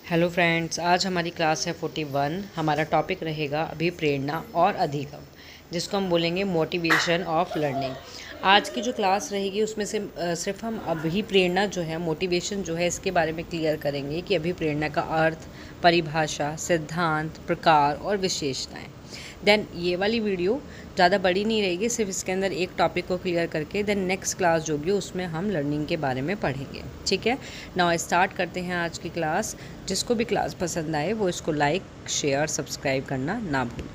Hello friends, आज हमारी class है 41। हमारा टॉपिक रहेगा अभिप्रेरणा और अधिगम, जिसको हम बोलेंगे मोटिवेशन ऑफ लर्निंग। आज की जो क्लास रहेगी उसमें से सिर्फ हम अभिप्रेरणा जो है, मोटिवेशन जो है, इसके बारे में क्लियर करेंगे कि अभिप्रेरणा का अर्थ, परिभाषा, सिद्धांत, प्रकार और विशेषताएं। देन ये वाली वीडियो ज़्यादा बड़ी नहीं रहेगी, सिर्फ इसके अंदर एक टॉपिक को क्लियर करके देन नेक्स्ट क्लास जो होगी उसमें हम लर्निंग के बारे में पढ़ेंगे। ठीक है, नाउ स्टार्ट करते हैं आज की क्लास। जिसको भी क्लास पसंद आए वो इसको लाइक, शेयर, सब्सक्राइब करना ना भूलें।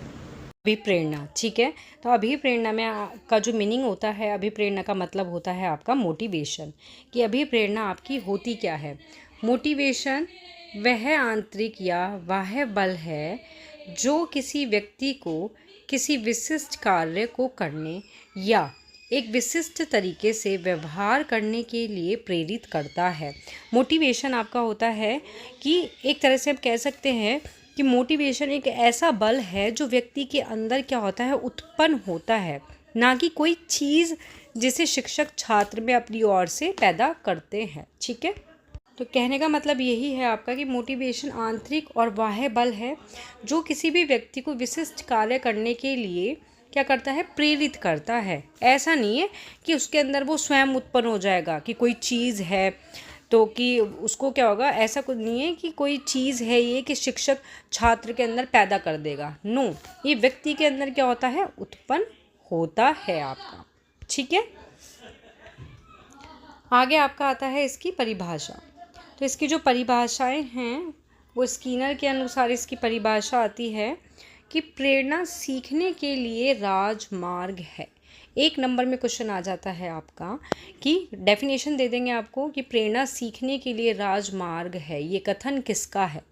अभिप्रेरणा, ठीक है। तो अभिप्रेरणा में का जो मीनिंग होता है, अभिप्रेरणा का मतलब होता है आपका मोटिवेशन। कि अभिप्रेरणा आपकी होती क्या है। मोटिवेशन वह आंतरिक या बाह्य बल है जो किसी व्यक्ति को किसी विशिष्ट कार्य को करने या एक विशिष्ट तरीके से व्यवहार करने के लिए प्रेरित करता है। मोटिवेशन आपका होता है कि एक तरह से हम कह सकते हैं कि मोटिवेशन एक ऐसा बल है जो व्यक्ति के अंदर क्या होता है, उत्पन्न होता है, ना कि कोई चीज़ जिसे शिक्षक छात्र में अपनी ओर से पैदा करते हैं। ठीक है, तो कहने का मतलब यही है आपका कि मोटिवेशन आंतरिक और बाह्य बल है जो किसी भी व्यक्ति को विशिष्ट कार्य करने के लिए क्या करता है, प्रेरित करता है। ऐसा नहीं है कि उसके अंदर वो स्वयं उत्पन्न हो जाएगा कि कोई चीज़ है तो कि उसको क्या होगा, ऐसा कुछ नहीं है कि कोई चीज़ है ये कि शिक्षक छात्र के अंदर पैदा कर देगा। नो, ये व्यक्ति के अंदर क्या होता है, उत्पन्न होता है आपका। ठीक है, आगे आपका आता है इसकी परिभाषा। तो इसकी जो परिभाषाएं हैं वो स्किनर के अनुसार इसकी परिभाषा आती है कि प्रेरणा सीखने के लिए राजमार्ग है। एक नंबर में क्वेश्चन आ जाता है आपका कि डेफिनेशन दे देंगे आपको कि प्रेरणा सीखने के लिए राजमार्ग है। ये कथन किसका है,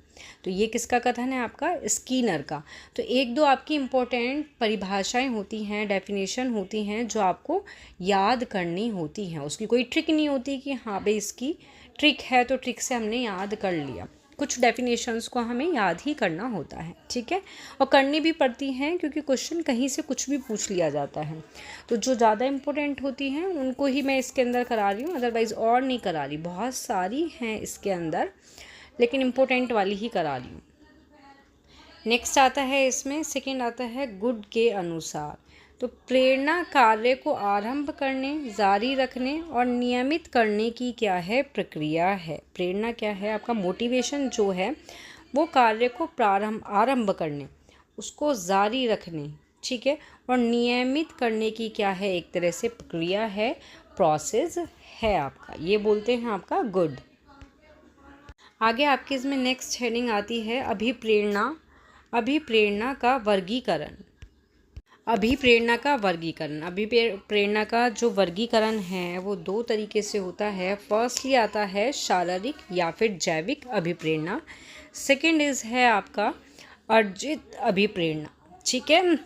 तो ये किसका कथन है, आपका स्किनर का। तो एक दो आपकी इम्पोर्टेंट परिभाषाएं होती हैं, डेफिनेशन होती हैं जो आपको याद करनी होती हैं। उसकी कोई ट्रिक नहीं होती कि हाँ भाई इसकी ट्रिक है तो ट्रिक से हमने याद कर लिया। कुछ डेफिनेशंस को हमें याद ही करना होता है। ठीक है, और करनी भी पड़ती हैं क्योंकि क्वेश्चन कहीं से कुछ भी पूछ लिया जाता है। तो जो ज़्यादा इम्पोर्टेंट होती हैं उनको ही मैं इसके अंदर करा रही हूँ, अदरवाइज़ और नहीं करा रही। बहुत सारी हैं इसके अंदर लेकिन इम्पोर्टेंट वाली ही करा रही हूँ। नेक्स्ट आता है इसमें, सेकंड आता है गुड के अनुसार। तो प्रेरणा कार्य को आरंभ करने, जारी रखने और नियमित करने की क्या है, प्रक्रिया है। प्रेरणा क्या है आपका, मोटिवेशन जो है वो कार्य को आरंभ करने, उसको जारी रखने, ठीक है, और नियमित करने की क्या है, एक तरह से प्रक्रिया है, प्रोसेस है आपका। ये बोलते हैं आपका गुड। आगे आपके इसमें नेक्स्ट हेडिंग आती है अभिप्रेरणा। अभिप्रेरणा का वर्गीकरण। अभिप्रेरणा का वर्गीकरण, अभिप्रेरणा का जो वर्गीकरण है वो दो तरीके से होता है। फर्स्टली आता है शारीरिक या फिर जैविक अभिप्रेरणा। सेकंड है आपका अर्जित अभिप्रेरणा। ठीक है,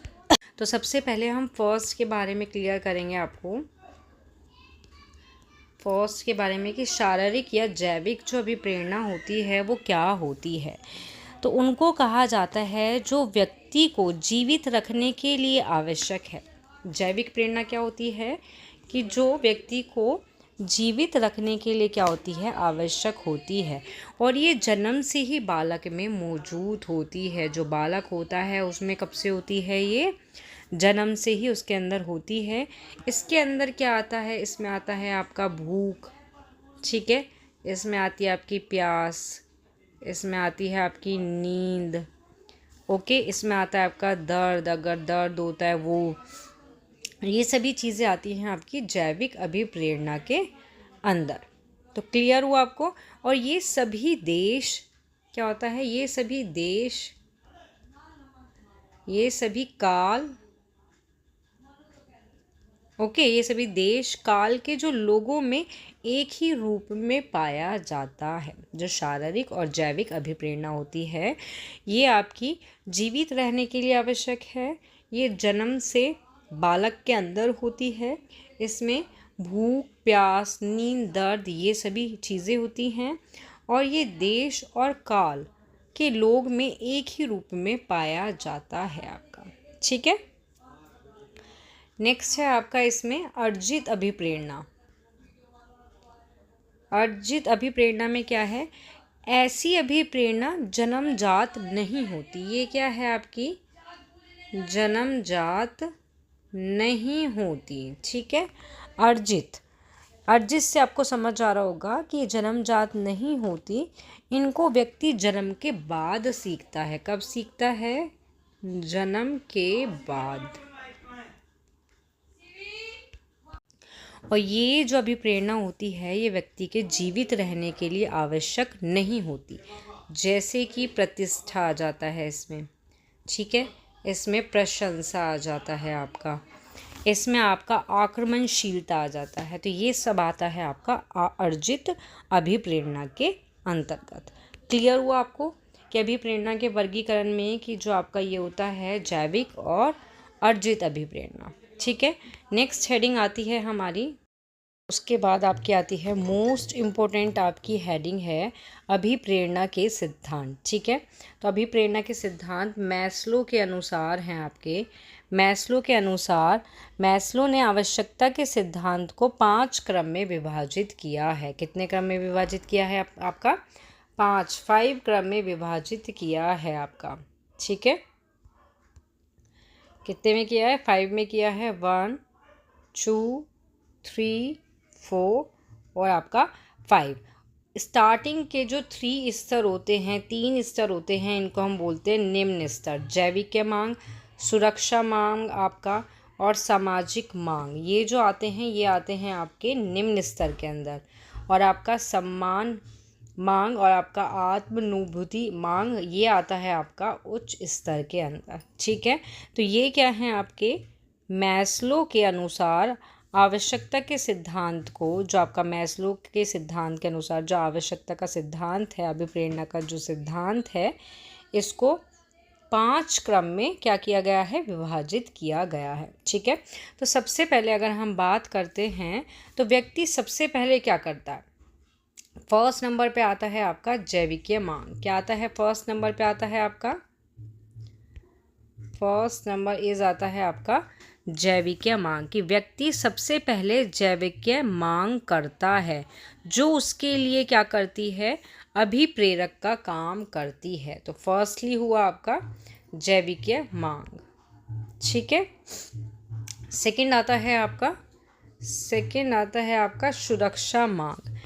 तो सबसे पहले हम फर्स्ट के बारे में क्लियर करेंगे आपको, फर्स्ट के बारे में कि शारीरिक या जैविक जो अभिप्रेरणा होती है वो क्या होती है। तो उनको कहा जाता है जो व्यक्ति को जीवित रखने के लिए आवश्यक है। जैविक प्रेरणा क्या होती है कि जो व्यक्ति को जीवित रखने के लिए क्या होती है, आवश्यक होती है, और ये जन्म से ही बालक में मौजूद होती है। जो बालक होता है उसमें कब से होती है, ये जन्म से ही उसके अंदर होती है। इसके अंदर क्या आता है, इसमें आता है आपका भूख, ठीक है, इसमें आती है आपकी प्यास, इसमें आती है आपकी नींद, ओके, इसमें आता है आपका दर्द, अगर दर्द होता है वो, ये सभी चीज़ें आती हैं आपकी जैविक अभिप्रेरणा के अंदर। तो क्लियर हुआ आपको। और ये सभी देश क्या होता है, ये सभी देश, ये सभी काल, ओके, ये सभी देश काल के जो लोगों में एक ही रूप में पाया जाता है। जो शारीरिक और जैविक अभिप्रेरणा होती है ये आपकी जीवित रहने के लिए आवश्यक है। ये जन्म से बालक के अंदर होती है। इसमें भूख, प्यास, नींद, दर्द, ये सभी चीज़ें होती हैं, और ये देश और काल के लोग में एक ही रूप में पाया जाता है आपका। ठीक है, नेक्स्ट है आपका इसमें अर्जित अभिप्रेरणा। अर्जित अभिप्रेरणा में क्या है ऐसी अभिप्रेरणा जन्मजात नहीं होती। ये क्या है आपकी? जन्मजात नहीं होती। ठीक है। अर्जित, अर्जित से आपको समझ आ रहा होगा कि ये जन्मजात नहीं होती, इनको व्यक्ति जन्म के बाद सीखता है। कब सीखता है? जन्म के बाद। और ये जो अभिप्रेरणा होती है ये व्यक्ति के जीवित रहने के लिए आवश्यक नहीं होती। जैसे कि प्रतिष्ठा आ जाता है इसमें, ठीक है, इसमें प्रशंसा आ जाता है आपका, इसमें आपका आक्रमणशीलता आ जाता है। तो ये सब आता है आपका अर्जित अभिप्रेरणा के अंतर्गत। क्लियर हुआ आपको कि अभिप्रेरणा के वर्गीकरण में कि जो आपका ये होता है जैविक और अर्जित अभिप्रेरणा। ठीक है। नेक्स्ट हेडिंग आती है हमारी, उसके बाद आपकी आती है मोस्ट इम्पोर्टेंट आपकी हेडिंग है अभिप्रेरणा के सिद्धांत। ठीक है। तो अभिप्रेरणा के सिद्धांत मैस्लो के अनुसार हैं आपके। मैस्लो के अनुसार मैस्लो ने आवश्यकता के सिद्धांत को 5 क्रम में विभाजित किया है। कितने क्रम में विभाजित किया है आपका? 5 क्रम में विभाजित किया है आपका। ठीक है। कितने में किया है? 5 में किया है। 1 2 3 4 और आपका 5। स्टार्टिंग के जो 3 स्तर होते हैं, 3 स्तर होते हैं, इनको हम बोलते हैं निम्न स्तर। जैविक मांग, सुरक्षा मांग आपका और सामाजिक मांग, ये जो आते हैं ये आते हैं आपके निम्न स्तर के अंदर। और आपका सम्मान मांग और आपका आत्मानुभूति मांग ये आता है आपका उच्च स्तर के अंदर। ठीक है। तो ये क्या है आपके मैस्लो के अनुसार आवश्यकता के सिद्धांत को, जो आपका मैस्लो के सिद्धांत के अनुसार जो आवश्यकता का सिद्धांत है, अभिप्रेरणा का जो सिद्धांत है, इसको 5 क्रम में क्या किया गया है? विभाजित किया गया है। ठीक है। तो सबसे पहले अगर हम बात करते हैं तो व्यक्ति सबसे पहले क्या करता है? फर्स्ट नंबर पे आता है आपका जैविकीय मांग। क्या आता है? फर्स्ट नंबर पे आता है आपका, फर्स्ट नंबर इज आता है आपका जैविकीय मांग। कि व्यक्ति सबसे पहले जैविकीय मांग करता है, जो उसके लिए क्या करती है? अभिप्रेरक का काम करती है। तो फर्स्टली हुआ आपका जैविकीय मांग। ठीक है। सेकंड आता है आपका सुरक्षा मांग।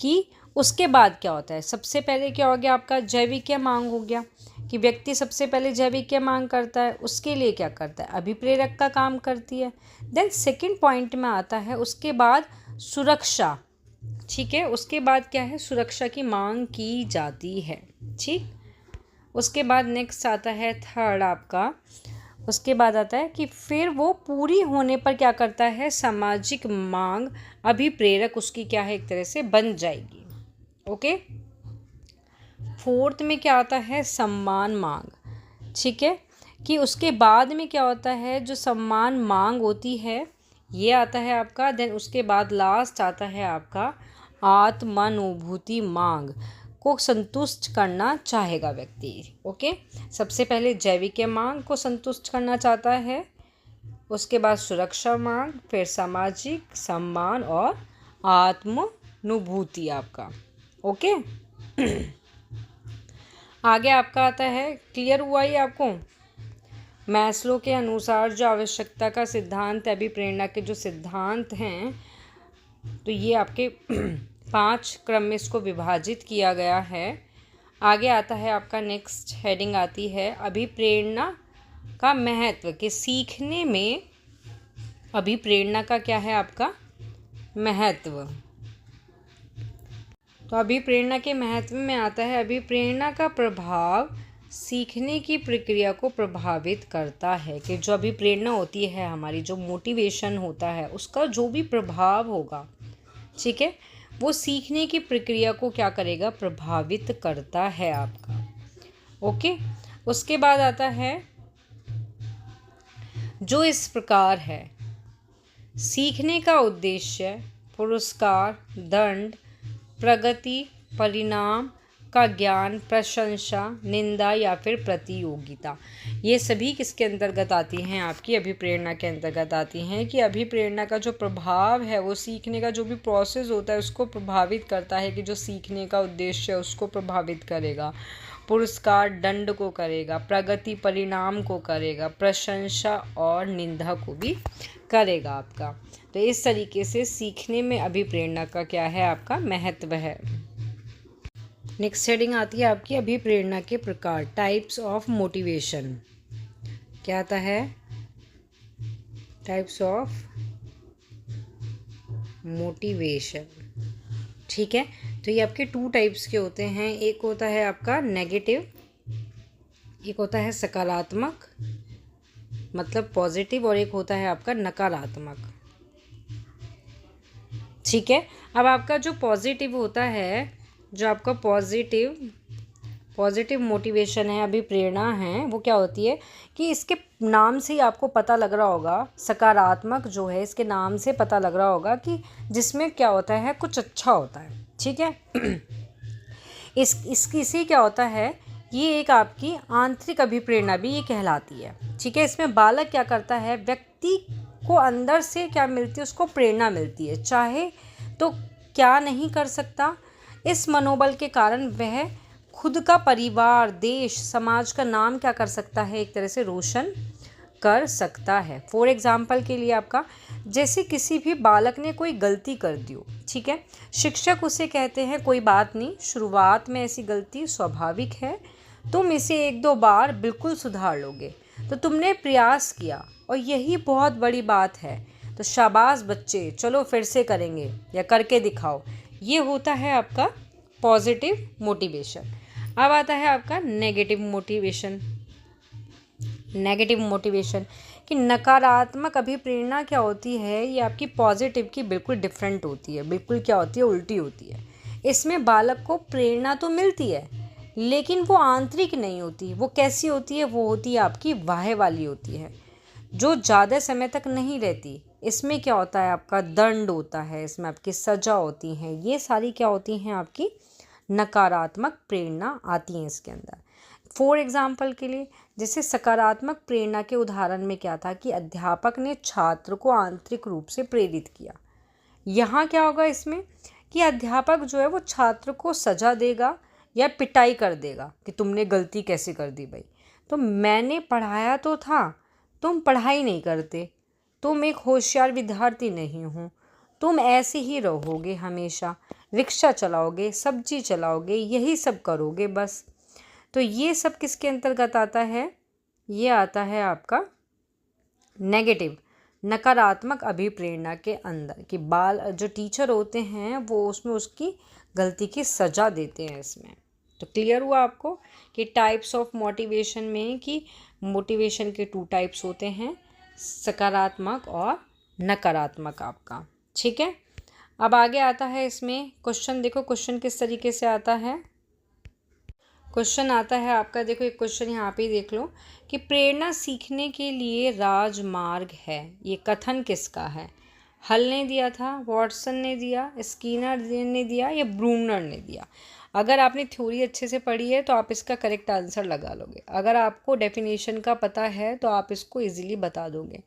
कि उसके बाद क्या होता है? सबसे पहले क्या हो गया आपका? जैविकीय मांग हो गया कि व्यक्ति सबसे पहले जैविकीय मांग करता है, उसके लिए क्या करता है? अभिप्रेरक का काम करती है। देन सेकंड पॉइंट में आता है उसके बाद सुरक्षा। ठीक है। उसके बाद क्या है? सुरक्षा की मांग की जाती है। ठीक। उसके बाद नेक्स्ट आता है थर्ड आपका, उसके बाद आता है कि फिर वो पूरी होने पर क्या करता है? सामाजिक मांग, अभिप्रेरक उसकी क्या है? एक तरह से बन जाएगी। ओके। फोर्थ में क्या आता है? सम्मान मांग। ठीक है। कि उसके बाद में क्या होता है? जो सम्मान मांग होती है ये आता है आपका। देन उसके बाद लास्ट आता है आपका आत्मानुभूति मांग को संतुष्ट करना चाहेगा व्यक्ति। ओके। सबसे पहले जैविकीय मांग को संतुष्ट करना चाहता है, उसके बाद सुरक्षा मांग, फिर सामाजिक, सम्मान और आत्मानुभूति आपका। ओके। आगे आपका आता है, क्लियर हुआ ही आपको? मैस्लो के अनुसार जो आवश्यकता का सिद्धांत है, अभिप्रेरणा के जो सिद्धांत हैं, तो ये आपके 5 क्रम में इसको विभाजित किया गया है। आगे आता है आपका नेक्स्ट हेडिंग आती है अभिप्रेरणा का महत्व। कि सीखने में अभिप्रेरणा का क्या है आपका? महत्व। तो अभिप्रेरणा के महत्व में आता है अभिप्रेरणा का प्रभाव सीखने की प्रक्रिया को प्रभावित करता है। कि जो अभिप्रेरणा होती है हमारी, जो मोटिवेशन होता है, उसका जो भी प्रभाव होगा, ठीक है, वो सीखने की प्रक्रिया को क्या करेगा? प्रभावित करता है आपका। ओके। उसके बाद आता है जो इस प्रकार है। सीखने का उद्देश्य पुरस्कार, दंड, प्रगति, परिणाम, का ज्ञान, प्रशंसा, निंदा या फिर प्रतियोगिता, ये सभी किसके अंतर्गत आती हैं? आपकी अभिप्रेरणा के अंतर्गत आती हैं। कि अभिप्रेरणा का जो प्रभाव है वो सीखने का जो भी प्रोसेस होता है उसको प्रभावित करता है, कि जो सीखने का उद्देश्य है उसको प्रभावित करेगा। पुरस्कार दंड को करेगा, प्रगति परिणाम को करेगा, प्रशंसा और निंदा को भी करेगा आपका। तो इस तरीके से सीखने में अभिप्रेरणा का क्या है? आपका महत्व है। नेक्स्ट हेडिंग आती है आपकी अभिप्रेरणा के प्रकार, टाइप्स ऑफ मोटिवेशन। क्या आता है? Types of motivation. ठीक है, तो ये आपके 2 टाइप्स के होते हैं। एक होता है आपका नेगेटिव, एक होता है सकारात्मक मतलब पॉजिटिव, और एक होता है आपका नकारात्मक। ठीक है, अब आपका जो पॉजिटिव होता है, जो आपका पॉजिटिव मोटिवेशन है, अभिप्रेरणा है, वो क्या होती है कि इसके नाम से ही आपको पता लग रहा होगा, सकारात्मक जो है इसके नाम से पता लग रहा होगा कि जिसमें क्या होता है, कुछ अच्छा होता है। ठीक है इसी क्या होता है, ये एक आपकी आंतरिक अभिप्रेरणा भी ये कहलाती है। ठीक है, इसमें बालक क्या करता है, व्यक्ति को अंदर से क्या मिलती है, उसको प्रेरणा मिलती है, चाहे तो क्या नहीं कर सकता। इस मनोबल के कारण वह खुद का परिवार, देश, समाज का नाम क्या कर सकता है, एक तरह से रोशन कर सकता है। फॉर एग्जाम्पल के लिए आपका, जैसे किसी भी बालक ने कोई गलती कर दी हो, ठीक है, शिक्षक उसे कहते हैं कोई बात नहीं, शुरुआत में ऐसी गलती स्वाभाविक है, तुम इसे 1-2 बार बिल्कुल सुधार लोगे, तो तुमने प्रयास किया और यही बहुत बड़ी बात है, तो शाबाश बच्चे, चलो फिर से करेंगे या करके दिखाओ। ये होता है आपका पॉजिटिव मोटिवेशन। अब आता है आपका नेगेटिव मोटिवेशन। नेगेटिव मोटिवेशन कि नकारात्मक अभिप्रेरणा क्या होती है, ये आपकी पॉजिटिव की बिल्कुल डिफरेंट होती है, बिल्कुल क्या होती है, उल्टी होती है। इसमें बालक को प्रेरणा तो मिलती है लेकिन वो आंतरिक नहीं होती। वो कैसी होती है? वो होती है आपकी वाह वाली होती है, जो ज़्यादा समय तक नहीं रहती। इसमें क्या होता है, आपका दंड होता है, इसमें आपकी सज़ा होती हैं, ये सारी क्या होती हैं, आपकी नकारात्मक प्रेरणा आती हैं इसके अंदर। फॉर एग्जाम्पल के लिए, जैसे सकारात्मक प्रेरणा के उदाहरण में क्या था कि अध्यापक ने छात्र को आंतरिक रूप से प्रेरित किया। यहाँ क्या होगा इसमें कि अध्यापक जो है वो छात्र को सजा देगा या पिटाई कर देगा कि तुमने गलती कैसे कर दी भाई, तो मैंने पढ़ाया तो था, तुम पढ़ाई नहीं करते, तुम एक होशियार विद्यार्थी नहीं हो, तुम ऐसे ही रहोगे, हमेशा रिक्शा चलाओगे, सब्जी चलाओगे, यही सब करोगे बस। तो ये सब किसके अंतर्गत आता है? ये आता है आपका नेगेटिव, नकारात्मक अभिप्रेरणा के अंदर, कि जो टीचर होते हैं वो उसमें उसकी गलती की सज़ा देते हैं इसमें। तो क्लियर हुआ आपको कि टाइप्स ऑफ मोटिवेशन में कि मोटिवेशन के 2 टाइप्स होते हैं, सकारात्मक और नकारात्मक आपका। ठीक है, अब आगे आता है इसमें क्वेश्चन। देखो क्वेश्चन किस तरीके से आता है। क्वेश्चन आता है आपका, देखो एक क्वेश्चन यहाँ पे देख लो कि प्रेरणा सीखने के लिए राजमार्ग है, ये कथन किसका है? हल ने दिया था, वॉटसन ने दिया, स्कीनर ने दिया, या ब्रूनर ने दिया? अगर आपने थ्योरी अच्छे से पढ़ी है तो आप इसका करेक्ट आंसर लगा लोगे। अगर आपको डेफिनेशन का पता है तो आप इसको इजीली बता दोगे।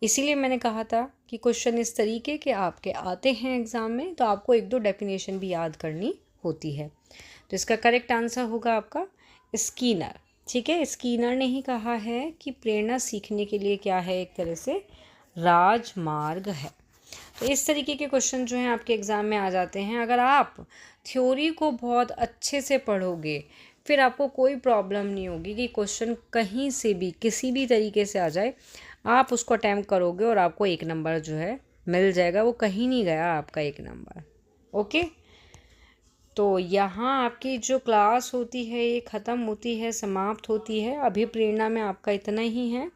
इसीलिए मैंने कहा था कि क्वेश्चन इस तरीके के आपके आते हैं एग्ज़ाम में, तो आपको 1-2 डेफिनेशन भी याद करनी होती है। तो इसका करेक्ट आंसर होगा आपका स्कीनर। ठीक है, स्कीनर ने ही कहा है कि प्रेरणा सीखने के लिए क्या है, एक तरह से राजमार्ग है। तो इस तरीके के क्वेश्चन जो हैं आपके एग्ज़ाम में आ जाते हैं। अगर आप थ्योरी को बहुत अच्छे से पढ़ोगे फिर आपको कोई प्रॉब्लम नहीं होगी कि क्वेश्चन कहीं से भी किसी भी तरीके से आ जाए, आप उसको अटैम्प्ट करोगे और आपको 1 नंबर जो है मिल जाएगा, वो कहीं नहीं गया आपका 1 नंबर। ओके, तो यहाँ आपकी जो क्लास होती है ये ख़त्म होती है, समाप्त होती है। अभिप्रेरणा में आपका इतना ही है।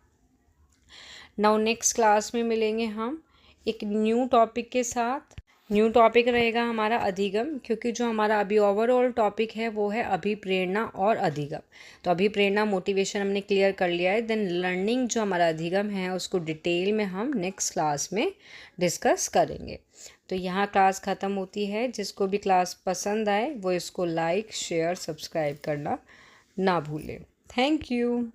नाउ नेक्स्ट क्लास में मिलेंगे हम एक न्यू टॉपिक के साथ। न्यू टॉपिक रहेगा हमारा अधिगम, क्योंकि जो हमारा अभी ओवरऑल टॉपिक है वो है अभिप्रेरणा और अधिगम। तो अभिप्रेरणा मोटिवेशन हमने क्लियर कर लिया है, देन लर्निंग जो हमारा अधिगम है उसको डिटेल में हम नेक्स्ट क्लास में डिस्कस करेंगे। तो यहाँ क्लास ख़त्म होती है। जिसको भी क्लास पसंद आए वो इसको लाइक शेयर सब्सक्राइब करना ना भूलें। Thank you.